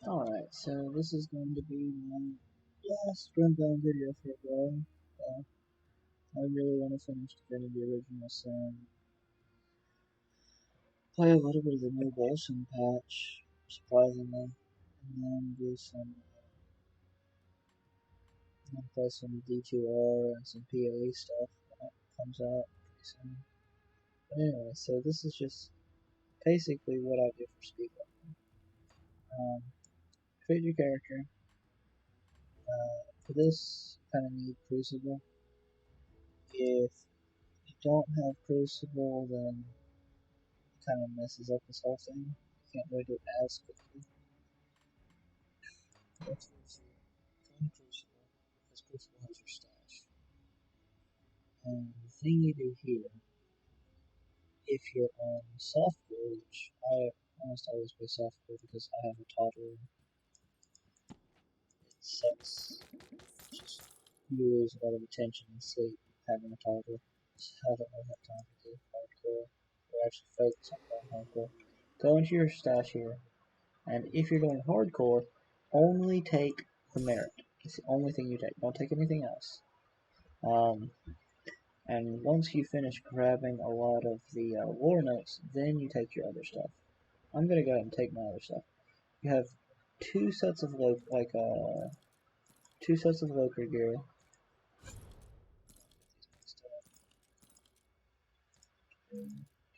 Alright, so this is going to be my last rundown video for a while. I really want to finish Divinity Original Sin. Play a little bit of the new Bolson patch, surprisingly, and then do play some D2R and some PoE stuff when it comes out pretty soon. But anyway, so this is just basically what I do for Speedrun. Create your character. For this, you kind of need Crucible. If you don't have Crucible, then it kind of messes up this whole thing. You can't really do it as quickly. That's what you find Crucible, because Crucible has your stash. And the thing you do here, if you're on softcore, which I almost always play softcore because I have a toddler, it sucks. Just you lose a lot of attention and sleep having a toddler. So I don't really have time to do hardcore, or actually focus on playing hardcore. Go into your stash here, and if you're going hardcore, only take the merit. It's the only thing you take. Don't take anything else. And once you finish grabbing a lot of the lore notes, then you take your other stuff. I'm gonna go ahead and take my other stuff. You have two sets of two sets of Loker gear.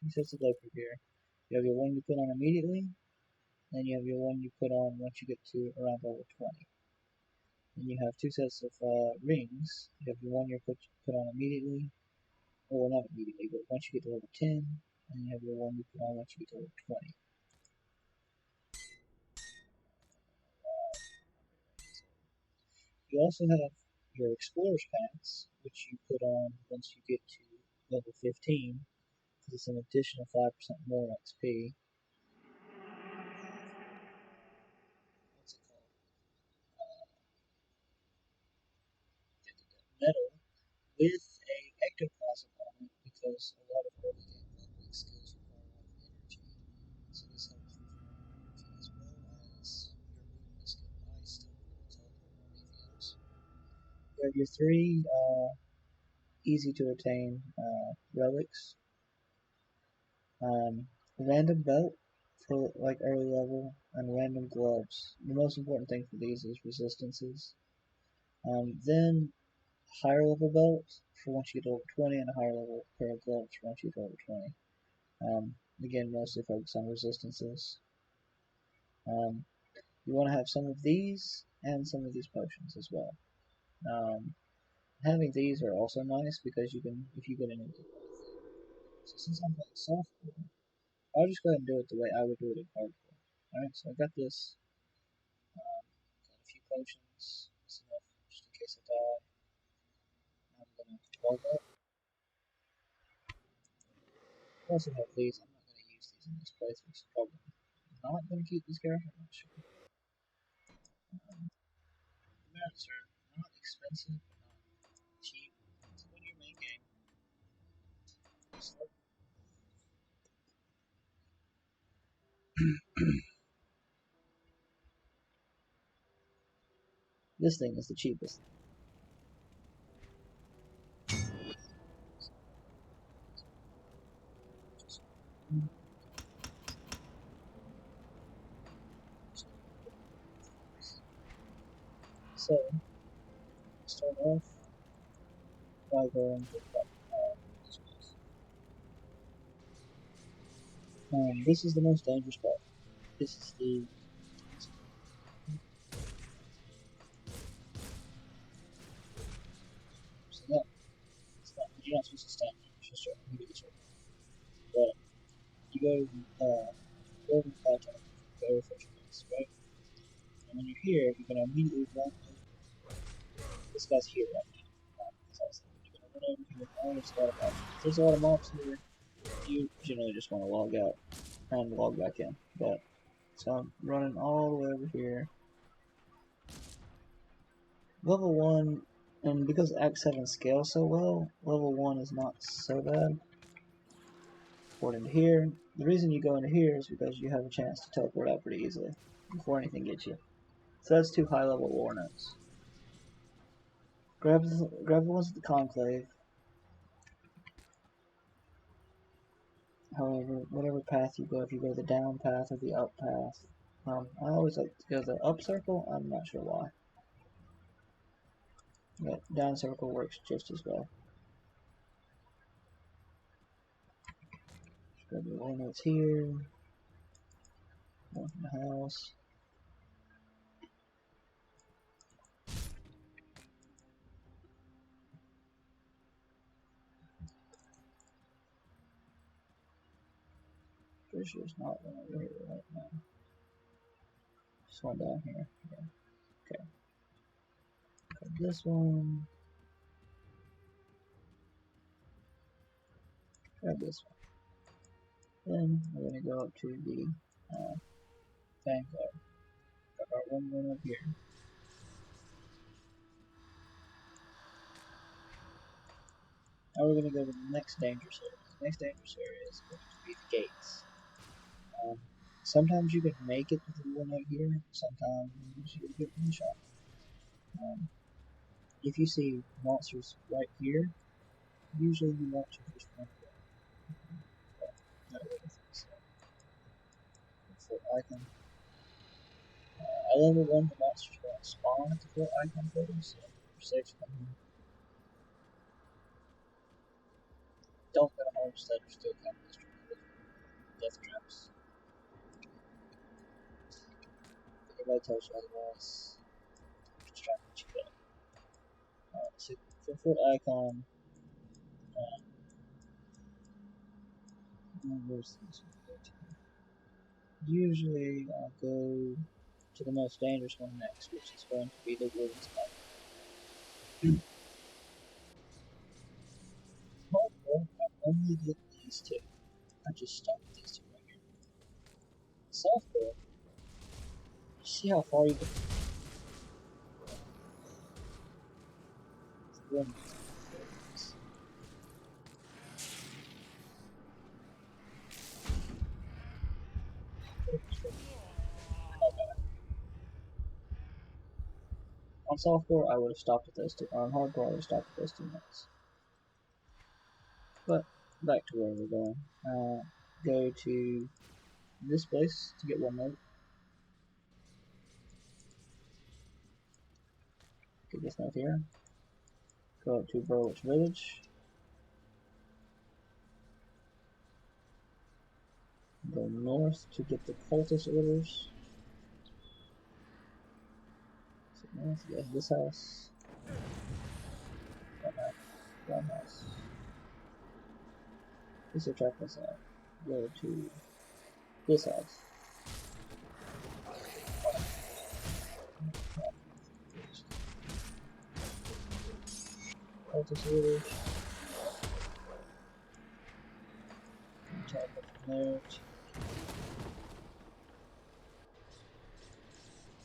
Two sets of Loker gear. You have your one you put on immediately, then you have your one you put on once you get to around level 20. Then you have two sets of rings. You have your one you put on immediately, or not immediately, but once you get to level 10, and you have your one you put on once you get to level 20. You also have your Explorer's Pants, which you put on once you get to level 15, because it's an additional 5% more XP. What's it called? Metal with a ectoplasm on it, because a lot of early game leveling skills require a lot of energy. So this helps regenerate energy as well as your movement skill, Ice Stone, Teleport, or anything else. You have your three easy to attain relics. Random belt for like early level, and random gloves. The most important thing for these is resistances. Then higher level belt for once you get to level 20, and a higher level pair of gloves for once you get to level 20. Again, mostly focus on resistances. You want to have some of these and some of these potions as well. Having these are also nice because you can, if you get into so since I'm playing softcore, I'll just go ahead and do it the way I would do it in hardcore. Alright, so I got this. Got a few potions. That's enough just in case I die. I'm gonna log up. I also have these. I'm not gonna use these in this playthrough, so probably not gonna keep this character. I'm not sure. The merits are not expensive, but not cheap. So go to your main game. Start. This thing is the cheapest. So, start off by going to this is the most dangerous part. This is the so that it's not, you're not supposed to stand there. You're supposed to immediately start. But you go to the plateau, go to first place, right? And when you're here, you're gonna immediately run over. This guy's here right now. You're gonna run over here. If there's a lot of mobs here, you generally just want to log out and log back in. But so I'm running all the way over here. Level 1, and because Act 7 scales so well, level 1 is not so bad. According to here, The reason you go into here is because you have a chance to teleport out pretty easily before anything gets you. So that's 2 high-level war notes. Grab the ones at the Conclave. However, whatever path you go, if you go the down path or the up path, I always like to go the up circle. I'm not sure why. But down circle works just as well. Grab the war notes here. One from the house. Pretty sure it's not one over here right now. Just one down here. Yeah. Okay. Grab this one. Grab this one. Then we're going to go up to the Vanguard. Got our one up here. Now we're going to go to the next dangerous area. The next dangerous area is going to be the gates. Sometimes you can make it to the one out here, sometimes you get one shot. If you see monsters right here, usually you want to just run away. But not really. So, fort icon. I level 1 the monsters won't spawn at the fort icon photo, so you're safe from here. Don't go to Homestead or still come district with death traps. If anybody tells you otherwise, just try to let you go. So for fort icon, where's this one? Usually I'll go to the most dangerous one next, which is going to be the Warden's Pipe. Hardcore, I only did these 2. I just stopped with these 2 right here. Softcore, you see how far you can run. On softcore, I would have stopped at those 2. On hardcore, I would have stopped at those 2 minutes. But back to where we're going. Go to this place to get 1 note. Get this note here. Go up to Burlwich Village. Go north to get the cultist orders. So north, yeah, this house. That house. This will track us out. Go to this house. Cultist orders. Track it from there to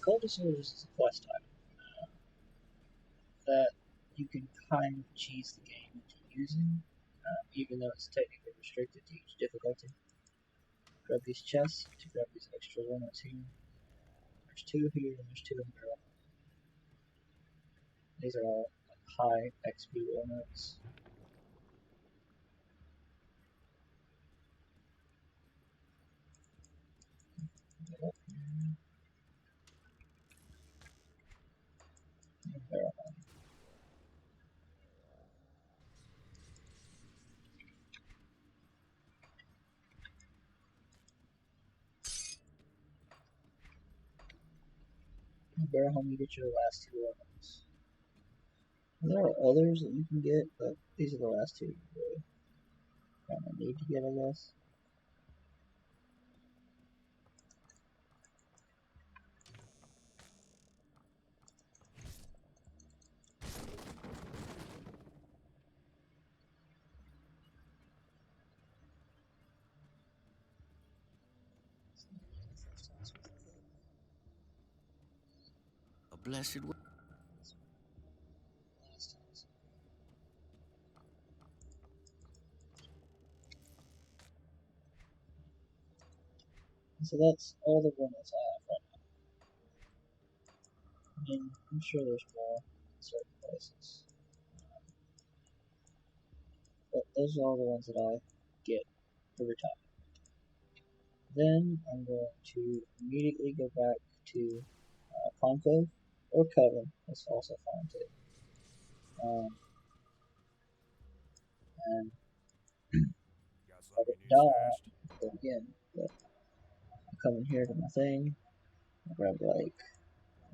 Cultist orders is a quest item that you can kind of cheese the game into using, even though it's technically restricted to each difficulty. Grab these chests to grab these extra limits here. There's 2 here and there's 2 in barrel. These are all high XP limits. Get up here. And barrel. Barrel home, you get your last 2 limits. There are others that you can get, but these are the last 2 you really kind of need to get, I guess. A blessed way. So that's all the limits I have right now. I mean, I'm sure there's more in certain places. But those are all the ones that I get every time. Then I'm going to immediately go back to Conclave or Coven. That's also fine too. And Got if I something didn't you need die, stashed? go again. But I come in here to my thing, I grab like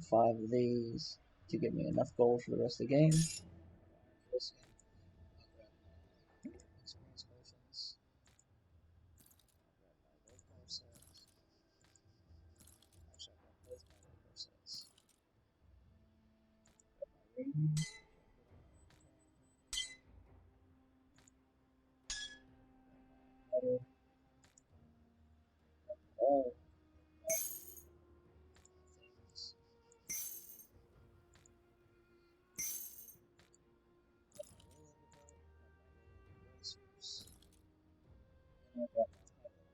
5 of these to give me enough gold for the rest of the game. For this game, I grab my experience potions. I grab my willpower sets. Actually, I grab both my willpower sets. I grab my ring. Metal. All my things. Got my rollover boat. Got my rollover bracers. And I got my title.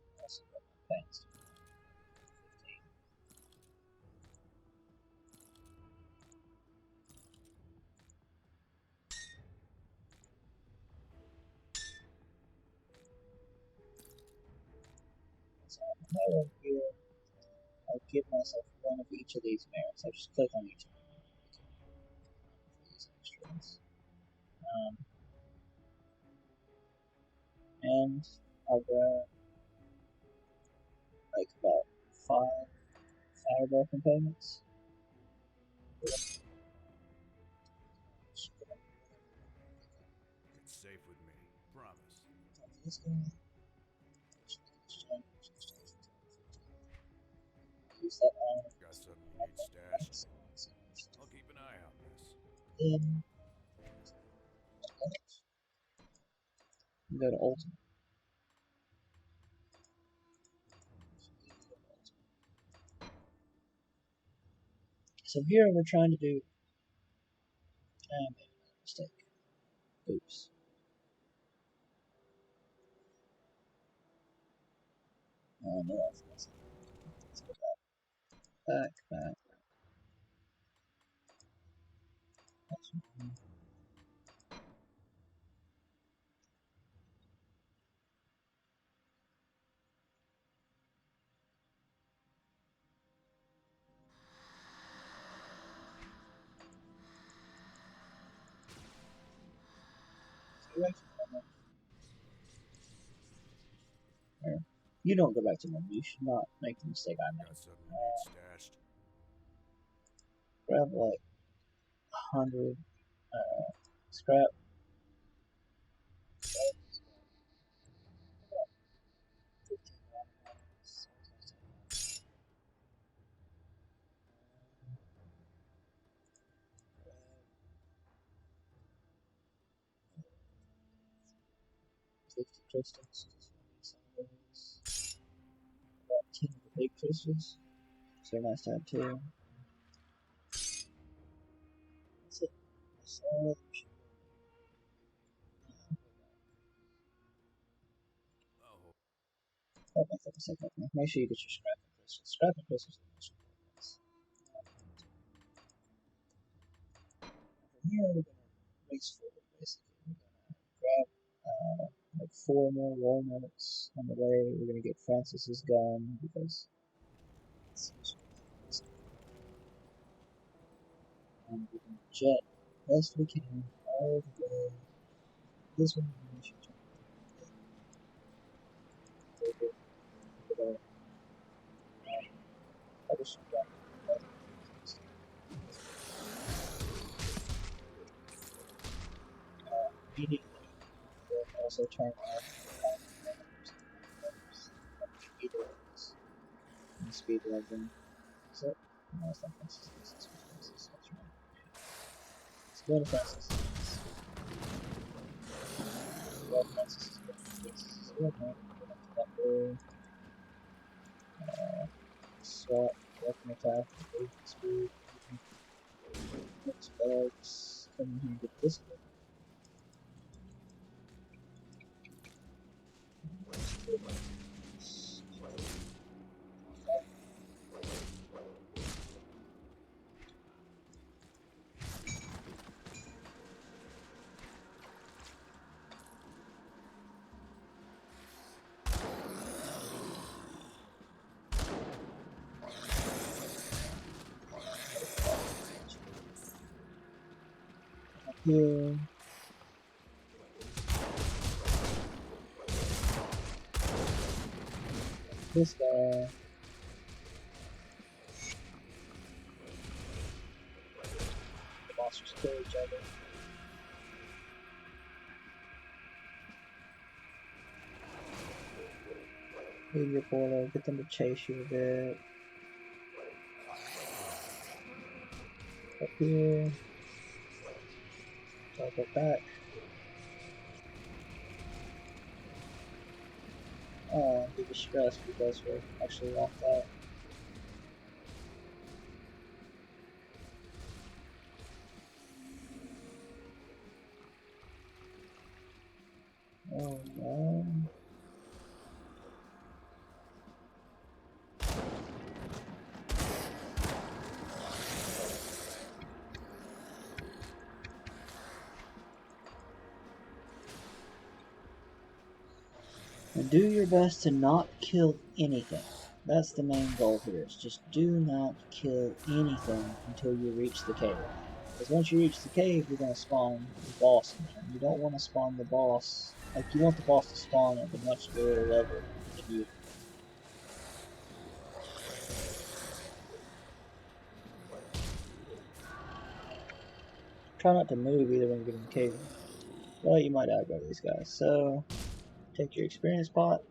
I also got my pants. 15. So I have my title here. I'll give myself one of each of these merits. I just click on each of them for these extras. And I'll grab like about 5 fireball components. It's safe with me. Promise. This guy. Use that iron. Got something you need stashed? I'll keep an eye out, miss. Then go to ultimate. So here we're trying to do. I made another mistake. Oops. Oh no, that's it. Let's go back. That's one. So right from there. You don't go back to menu. You should not make the mistake I made. Got something you need stashed? Grab like 100 scrap. About 15 rounds. 50 crystals. Just need some of those. About 10 of the big crystals. So they're nice to have too. That's it. That's all you should Oh, hold back up a second. Make sure you get your scrap and crystals. Scrap and crystals are the most important ones. From here, we're going to race forward, basically. We're going to grab like 4 more walnuts on the way. We're going to get Francis's gun because it's and we're going to jet best we can all the way. This one we should jump over. I wish you got immediately. We'll also turn off and speed leveling. So, no, it's not Francis. This is Francis. That's right. Let's go to Francis. Well, Francis is good. Francis is good, right? Go back to that door. Swap, weapon attack, movement speed, bugs. Come in here and get this one. here. This guy. The monsters kill each other. Leave your portal, get them to chase you a bit. Up here. Teleport back. Be distressed because we're actually locked out. Oh no. And do your best to not kill anything. That's the main goal here, is just do not kill anything until you reach the cave. Because once you reach the cave, you're going to spawn the boss in there. You don't want to spawn the boss, like you want the boss to spawn at a much lower level than you. Try not to move either when you get in the cave. Well, you might aggro these guys. So, take your experience pot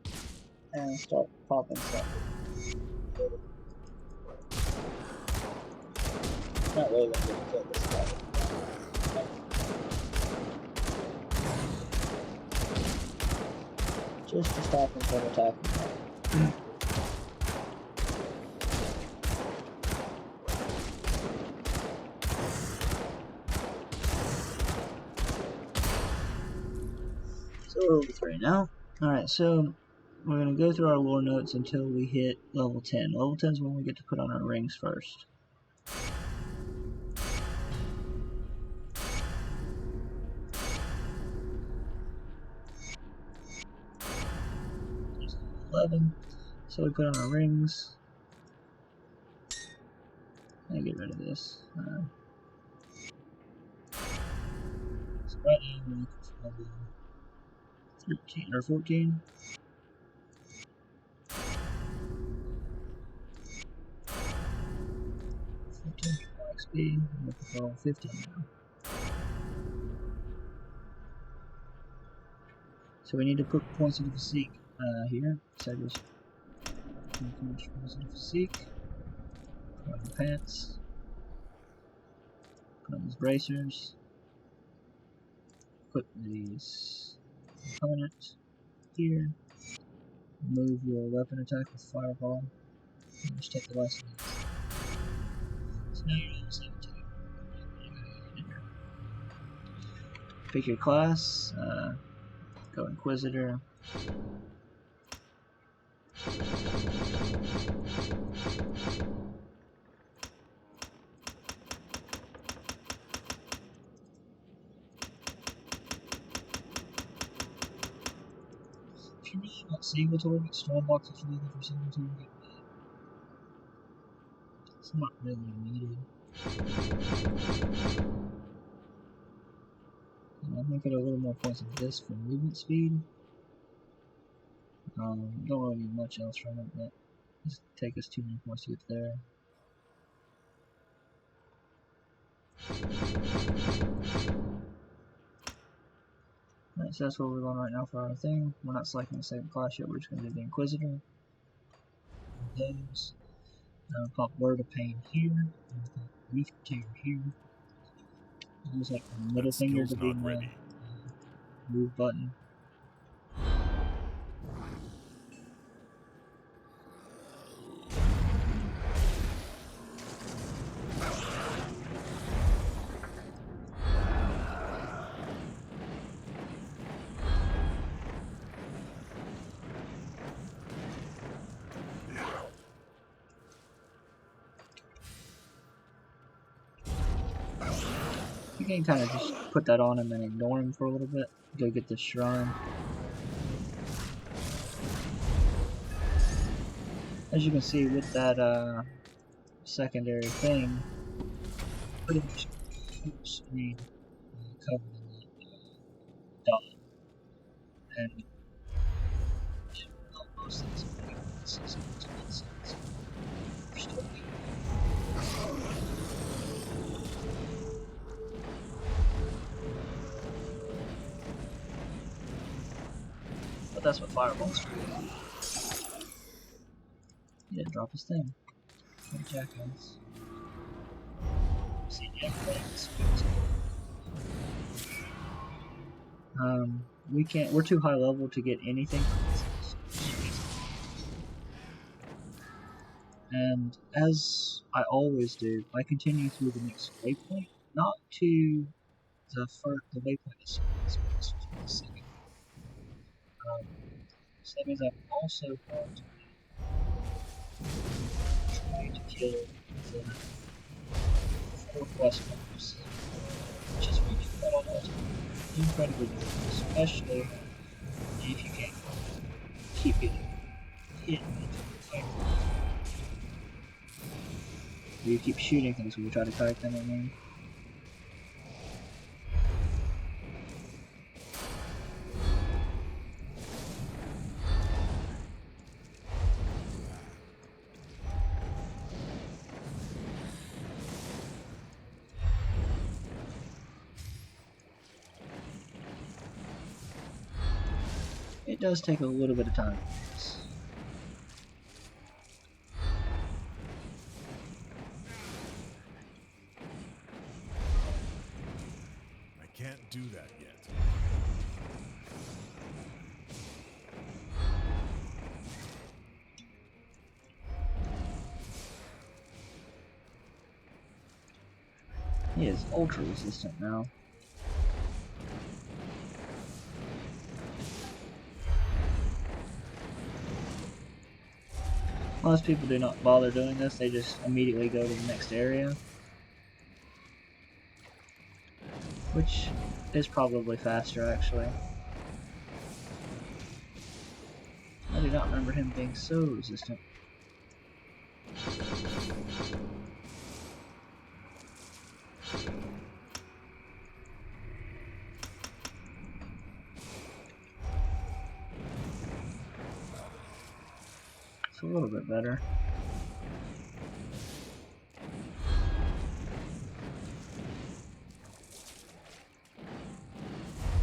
and start popping something. Not really going to kill this guy. Just to stop him from attacking. So we're level 3 now. Alright, so we're going to go through our lore notes until we hit level 10. Level 10 is when we get to put on our rings first. 11. So we put on our rings. And get rid of this. So right now we're looking for level 13 or 14. 14 XP. I'm looking for level 15 now. So we need to put points of the physique here. So just points of the physique. Put on the pants. Put on these bracers. Put these components here. Move your weapon attack with fireball. And just take the last of these. So now you're level 17. Pick your class. Go Inquisitor. If you really want single target, Stormbox if you're looking for single target. It's not really needed. And I'm going to get a little more points of this for movement speed. Don't really need much else from it, but just take us 2 more points to get there. Alright, so that's where we're going right now for our thing. We're not selecting the same class yet, we're just going to do the Inquisitor. Those. Pop Word of Pain here. Reef Tear here. Use like the middle finger to be my move button. You can kind of just put that on him and ignore him for a little bit. Go get this shrine. As you can see with that secondary thing, pretty much screen covered in that dot, and most things make sense. We're still leaving. But that's what fireballs are. He didn't drop his thing. What a jackass. See, everything's we can't, we're too high level to get anything from this. And as I always do, I continue through the next waypoint, not to the first, the waypoint is the second. So that means I'm also going to be trying to kill the 4 quest marks, which is really incredibly difficult, especially if you can keep getting hit with you keep shooting things when you try to kite them, I mean. It does take a little bit of time. I can't do that yet. He is ultra resistant now. Most people do not bother doing this, they just immediately go to the next area. Which is probably faster, actually. I do not remember him being so resistant. It's a little bit better.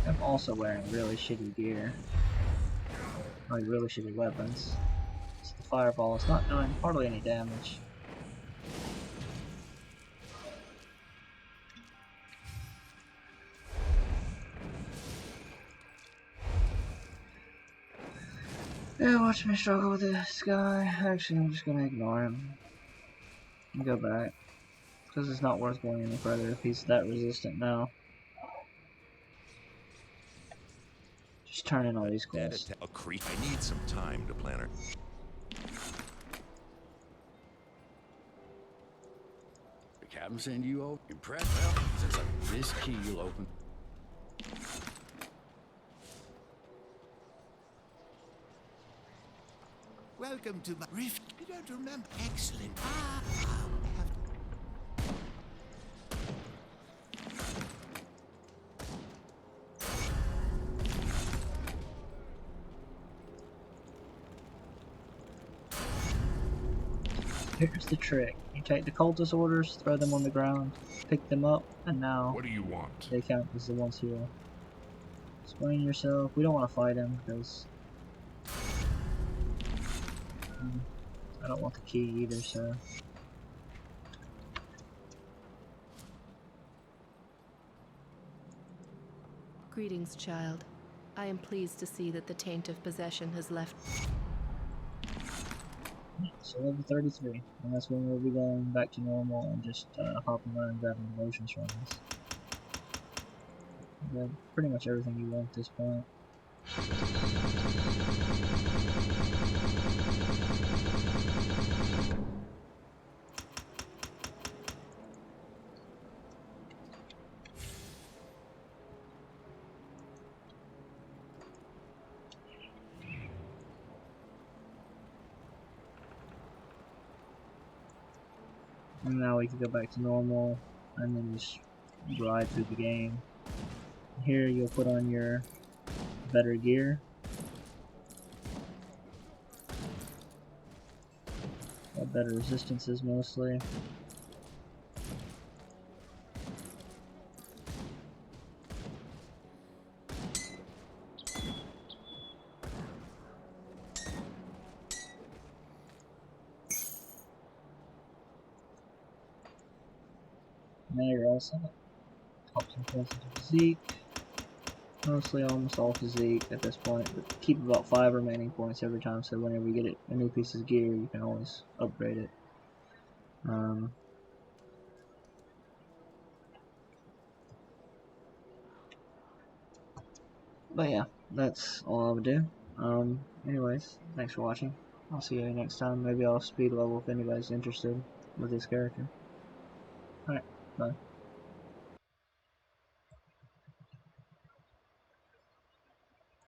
I'm also wearing really shitty gear. Like really shitty weapons. So the fireball is not doing hardly any damage. Yeah, watch me struggle with this guy. Actually, I'm just gonna ignore him. And go back. Because it's not worth going any further if he's that resistant now. Just turn in all these quests. I need some time to plan her. The captain send you over? Impressed? Well, since this key you'll open. Welcome to my rift. I don't remember. Excellent. Here's the trick. You take the cultist orders, throw them on the ground, pick them up, and now What do you want? they count as the ones who explain yourself. We don't want to fight him because I don't want the key either, so. Greetings, child. I am pleased to see that the taint of possession has left. So level 33, and that's when we'll be going back to normal and just hopping around and grabbing emotion shrines. Pretty much everything you want at this point. And now we can go back to normal and then just ride through the game. here you'll put on your better gear. Better resistances mostly. Now you're all set. Helps increase physique. Mostly almost all physique at this point, but keep about 5 remaining points every time, so whenever you get a new piece of gear, you can always upgrade it. But yeah, that's all I would do. Anyways, thanks for watching. I'll see you next time. Maybe I'll speed level if anybody's interested with this character. Alright, bye.